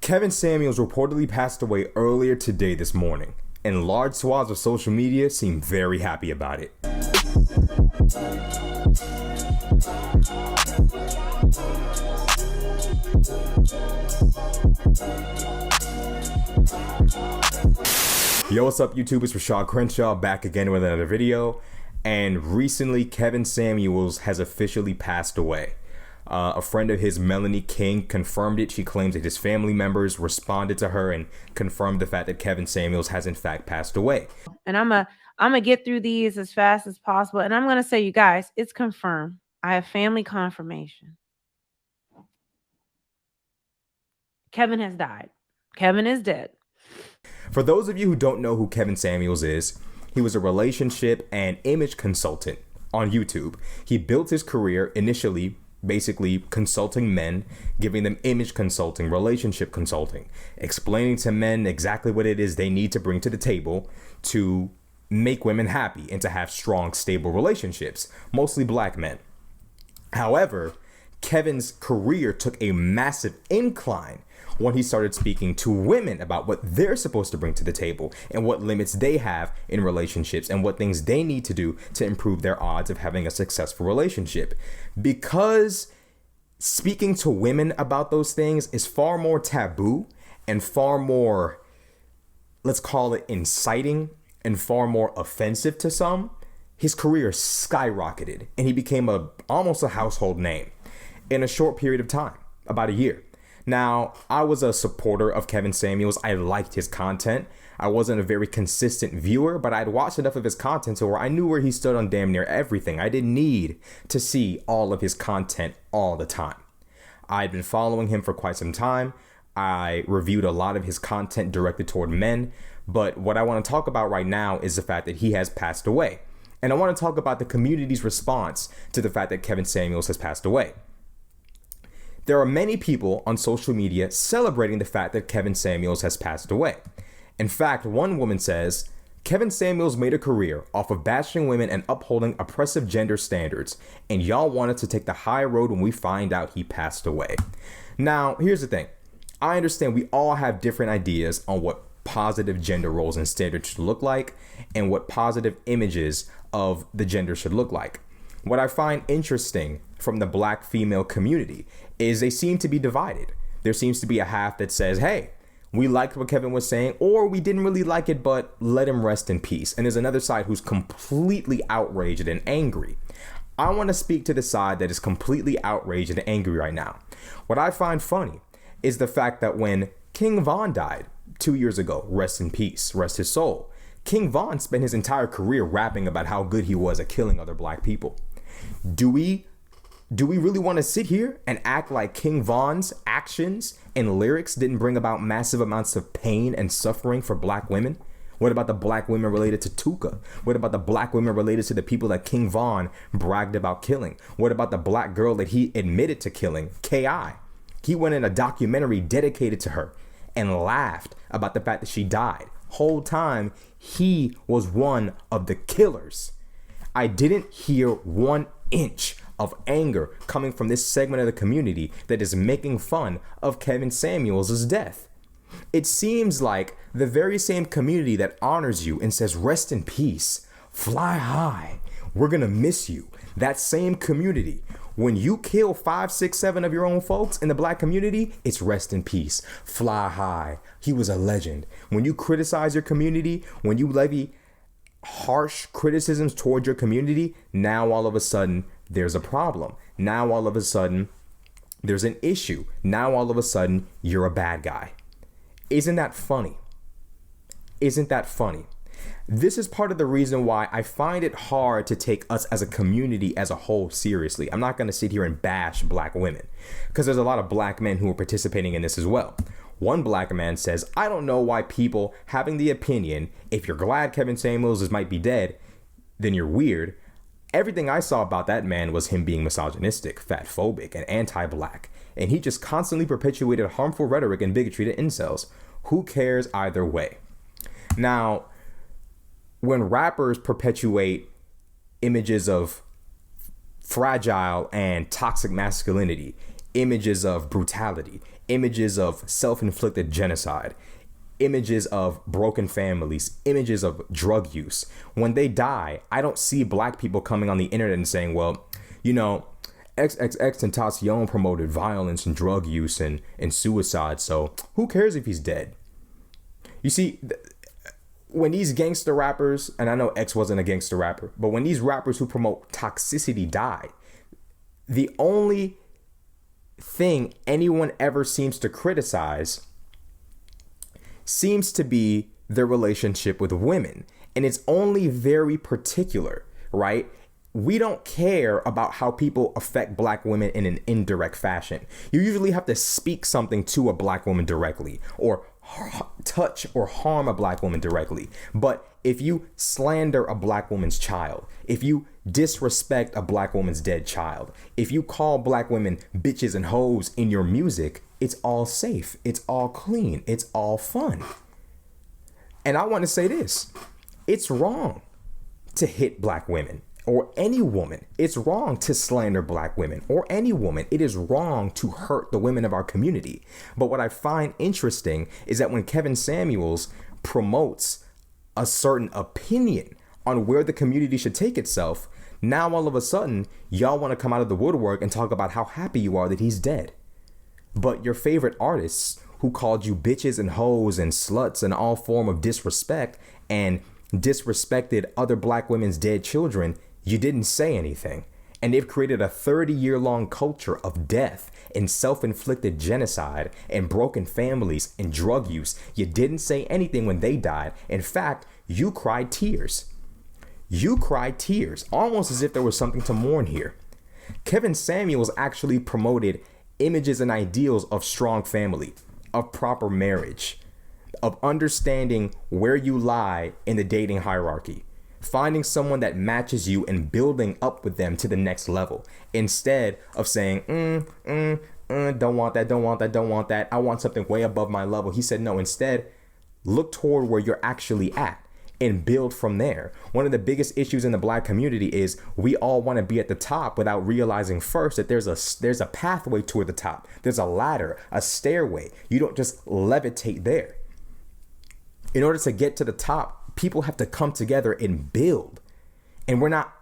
Kevin Samuels reportedly passed away earlier today this morning, and large swaths of social media seem very happy about it. Yo, what's up YouTube? It's Rashad Crenshaw back again with another video. And recently Kevin Samuels has officially passed away. A friend of his, Melanie King, confirmed it. She claims that his family members responded to her and confirmed the fact that Kevin Samuels has in fact passed away. And I'm gonna get through these as fast as possible. And I'm gonna say, you guys, it's confirmed. I have family confirmation. Kevin has died. Kevin is dead. For those of you who don't know who Kevin Samuels is, he was a relationship and image consultant on YouTube. He built his career initially basically consulting men, giving them image consulting, relationship consulting, explaining to men exactly what it is they need to bring to the table to make women happy and to have strong, stable relationships, mostly black men. However, Kevin's career took a massive incline when he started speaking to women about what they're supposed to bring to the table and what limits they have in relationships and what things they need to do to improve their odds of having a successful relationship. Because speaking to women about those things is far more taboo and far more, let's call it inciting and far more offensive to some, his career skyrocketed and he became almost a household name in a short period of time, about a year. Now, I was a supporter of Kevin Samuels. I liked his content. I wasn't a very consistent viewer, but I'd watched enough of his content to where I knew where he stood on damn near everything. I didn't need to see all of his content all the time. I'd been following him for quite some time. I reviewed a lot of his content directed toward men, but what I want to talk about right now is the fact that he has passed away. And I want to talk about the community's response to the fact that Kevin Samuels has passed away. There are many people on social media celebrating the fact that Kevin Samuels has passed away. In fact, one woman says, Kevin Samuels made a career off of bashing women and upholding oppressive gender standards, and y'all wanted to take the high road when we find out he passed away. Now, here's the thing. I understand we all have different ideas on what positive gender roles and standards should look like and what positive images of the gender should look like. What I find interesting from the black female community is they seem to be divided. There seems to be a half that says, hey, we liked what Kevin was saying, or we didn't really like it, but let him rest in peace. And there's another side who's completely outraged and angry. I want to speak to the side that is completely outraged and angry right now. What I find funny is the fact that when King Von died 2 years ago, rest in peace, rest his soul, King Von spent his entire career rapping about how good he was at killing other black people. Do we really want to sit here and act like King Von's actions and lyrics didn't bring about massive amounts of pain and suffering for black women? What about the black women related to Tuka? What about the black women related to the people that King Von bragged about killing? What about the black girl that he admitted to killing, K.I.? He went in a documentary dedicated to her and laughed about the fact that she died. Whole time, he was one of the killers. I didn't hear 1 inch of anger coming from this segment of the community that is making fun of Kevin Samuels' death. It seems like the very same community that honors you and says, rest in peace, fly high, we're gonna miss you. That same community, when you kill 5, 6, 7 of your own folks in the black community, it's rest in peace, fly high, he was a legend. When you criticize your community, when you levy harsh criticisms toward your community, now all of a sudden there's a problem. Now all of a sudden there's an issue. Now all of a sudden you're a bad guy. Isn't that funny? Isn't that funny? This is part of the reason why I find it hard to take us as a community as a whole seriously. I'm not going to sit here and bash black women because there's a lot of black men who are participating in this as well. One black man says, I don't know why people having the opinion, if you're glad Kevin Samuels might be dead, then you're weird. Everything I saw about that man was him being misogynistic, fatphobic, and anti-black. And he just constantly perpetuated harmful rhetoric and bigotry to incels. Who cares either way? Now, when rappers perpetuate images of fragile and toxic masculinity, images of brutality, images of self-inflicted genocide, images of broken families, images of drug use. When they die, I don't see black people coming on the internet and saying, well, you know, XXX Tentacion promoted violence and drug use and suicide, so who cares if he's dead? You see, when these gangster rappers, and I know X wasn't a gangster rapper, but when these rappers who promote toxicity die, the only thing anyone ever seems to criticize seems to be their relationship with women. And it's only very particular, right? We don't care about how people affect black women in an indirect fashion. You usually have to speak something to a black woman directly, or touch or harm a black woman directly. But if you slander a black woman's child, if you disrespect a black woman's dead child, if you call black women bitches and hoes in your music, it's all safe, it's all clean, it's all fun. And I want to say this, it's wrong to hit black women or any woman. It's wrong to slander black women or any woman. It is wrong to hurt the women of our community. But what I find interesting is that when Kevin Samuels promotes a certain opinion on where the community should take itself, now all of a sudden, y'all want to come out of the woodwork and talk about how happy you are that he's dead. But your favorite artists who called you bitches and hoes and sluts and all form of disrespect and disrespected other black women's dead children, you didn't say anything. And they've created a 30-year-long culture of death and self-inflicted genocide and broken families and drug use. You didn't say anything when they died. In fact, you cried tears. You cried tears, almost as if there was something to mourn here. Kevin Samuels actually promoted images and ideals of strong family, of proper marriage, of understanding where you lie in the dating hierarchy, finding someone that matches you and building up with them to the next level, instead of saying, don't want that, don't want that, don't want that. I want something way above my level. He said, no, instead, look toward where you're actually at and build from there. One of the biggest issues in the black community is we all want to be at the top without realizing first that there's a pathway toward the top. There's a ladder, a stairway. You don't just levitate there. In order to get to the top, people have to come together and build. And we're not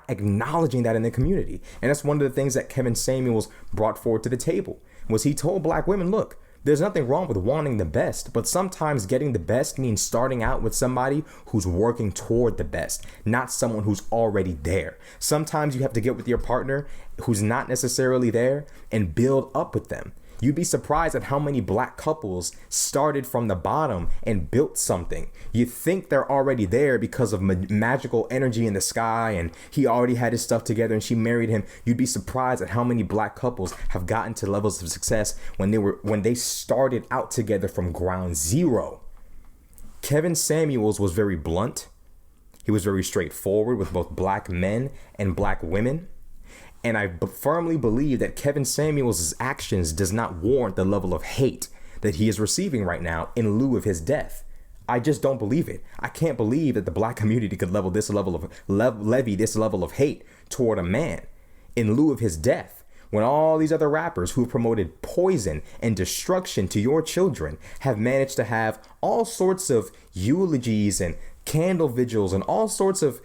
acknowledging that in the community. And that's one of the things that Kevin Samuels brought forward to the table, was he told black women, look, there's nothing wrong with wanting the best, but sometimes getting the best means starting out with somebody who's working toward the best, not someone who's already there. Sometimes you have to get with your partner who's not necessarily there and build up with them. You'd be surprised at how many black couples started from the bottom and built something. You think they're already there because of magical energy in the sky and he already had his stuff together and she married him. You'd be surprised at how many black couples have gotten to levels of success when they started out together from ground zero. Kevin Samuels was very blunt. He was very straightforward with both black men and black women. And I firmly believe that Kevin Samuels' actions does not warrant the level of hate that he is receiving right now in lieu of his death. I just don't believe it. I can't believe that the black community could levy this level of hate toward a man in lieu of his death, when all these other rappers who promoted poison and destruction to your children have managed to have all sorts of eulogies and candle vigils and all sorts of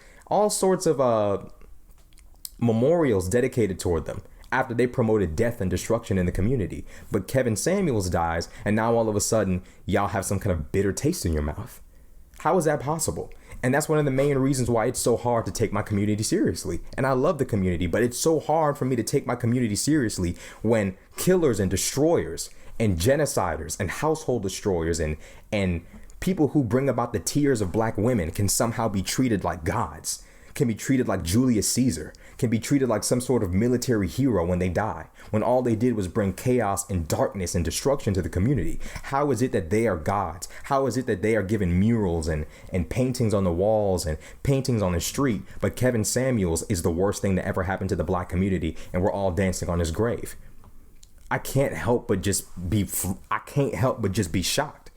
memorials dedicated toward them after they promoted death and destruction in the community. But Kevin Samuels dies, and now all of a sudden, y'all have some kind of bitter taste in your mouth. How is that possible? And that's one of the main reasons why it's so hard to take my community seriously. And I love the community, but it's so hard for me to take my community seriously when killers and destroyers and genociders and household destroyers and people who bring about the tears of black women can somehow be treated like gods, can be treated like Julius Caesar, can be treated like some sort of military hero when they die, when all they did was bring chaos and darkness and destruction to the community. How is it that they are gods? How is it that they are given murals and paintings on the walls and paintings on the street, but Kevin Samuels is the worst thing that ever happened to the black community and we're all dancing on his grave? I can't help but just be shocked.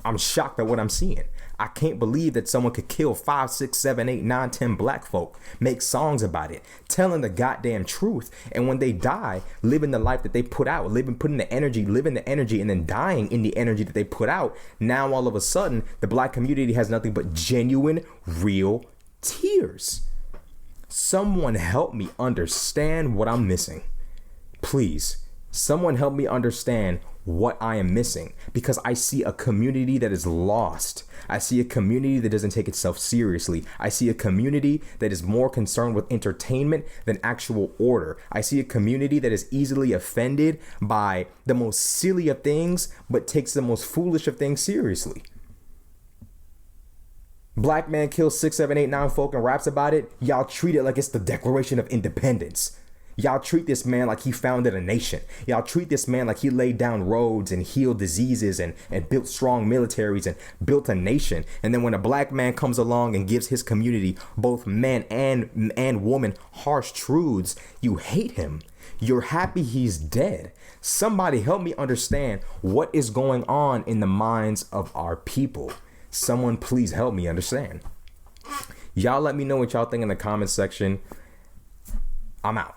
I'm shocked at what I'm seeing. I can't believe that someone could kill 5, 6, 7, 8, 9, 10 black folk, make songs about it, telling the goddamn truth. And when they die, living the life that they put out, putting the energy, living the energy, and then dying in the energy that they put out. Now, all of a sudden, the black community has nothing but genuine, real tears. Someone help me understand what I'm missing. Please, someone help me understand what I am missing, because I see a community that is lost. I see a community that doesn't take itself seriously. I see a community that is more concerned with entertainment than actual order. I see a community that is easily offended by the most silly of things, but takes the most foolish of things seriously. Black man kills 6, 7, 8, 9 folk and raps about it. Y'all treat it like it's the Declaration of Independence. Y'all treat this man like he founded a nation. Y'all treat this man like he laid down roads and healed diseases and built strong militaries and built a nation. And then when a black man comes along and gives his community, both men and woman, harsh truths, you hate him. You're happy he's dead. Somebody help me understand what is going on in the minds of our people. Someone please help me understand. Y'all let me know what y'all think in the comment section. I'm out.